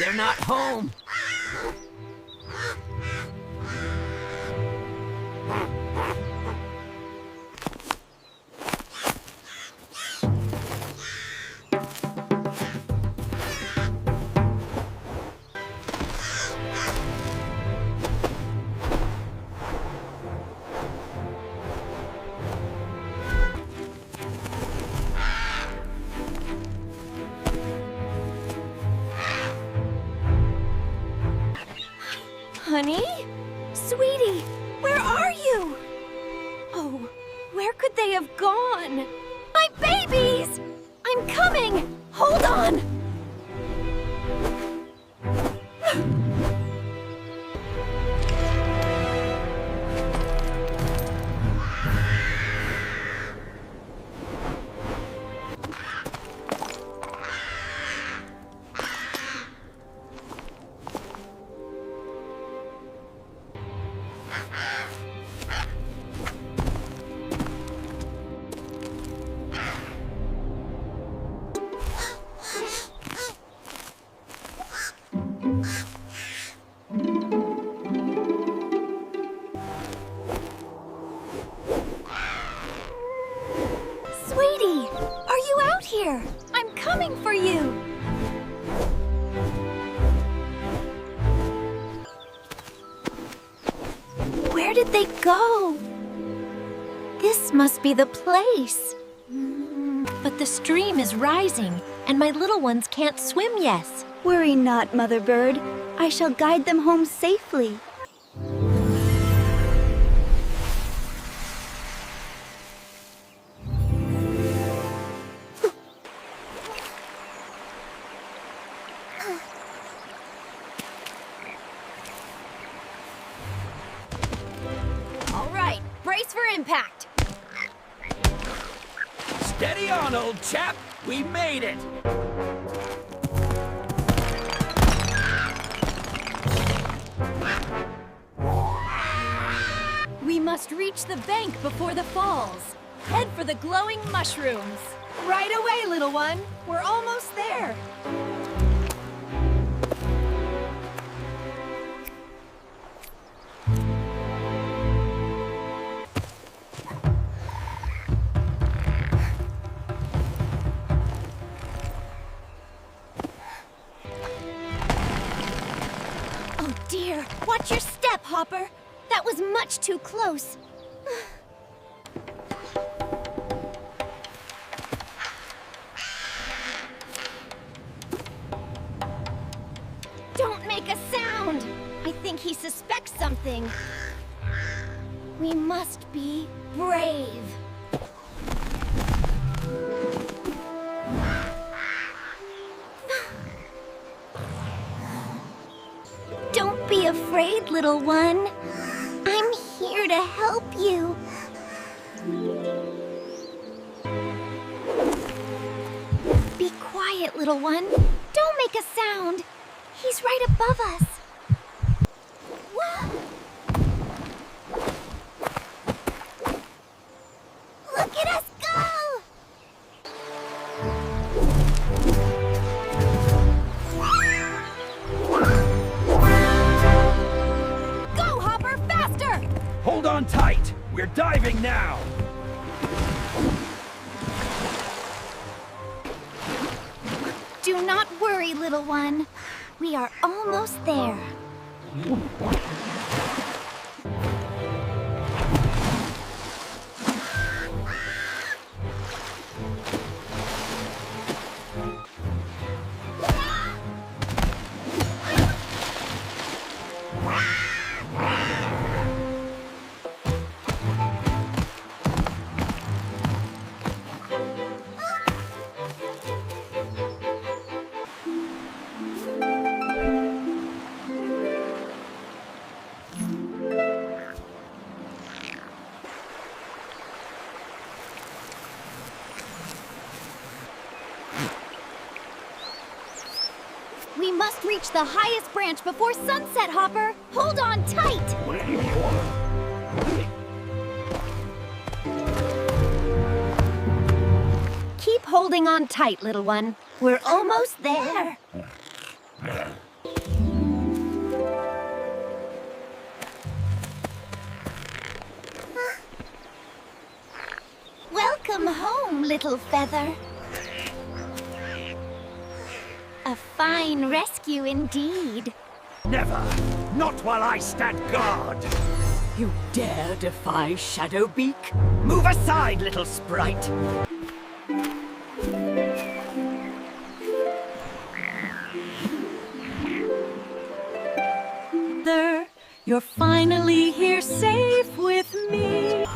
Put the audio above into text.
they're not home. Honey? Sweetie, where are you? Oh, where could they have gone? My babies! I'm coming! Hold on! Sweetie, are you out here? I'm coming for you! Where did they go? This must be the place. But the stream is rising, and my little ones can't swim yet. Worry not, Mother Bird. I shall guide them home safely. All right, brace for impact. Steady on, old chap. We made it. We must reach the bank before the falls. Head for the glowing mushrooms. Right away, little one. We're almost there. Oh dear, watch your step, Hopper. That was much too close. Don't make a sound! I think he suspects something. We must be brave. Don't be afraid, little one. I'm here to help you. Be quiet, little one. Don't make a sound. He's right above us. Whoa! Look at us go! Go, Hopper, faster! Hold on tight. We're diving now. Do not worry, little one. We are almost there. We must reach the highest branch before sunset, Hopper. Hold on tight. Keep holding on tight, little one. We're almost there. little feather. A fine rescue indeed. Never! Not while I stand guard! You dare defy Shadowbeak? Move aside, little sprite! You're finally here safe with me.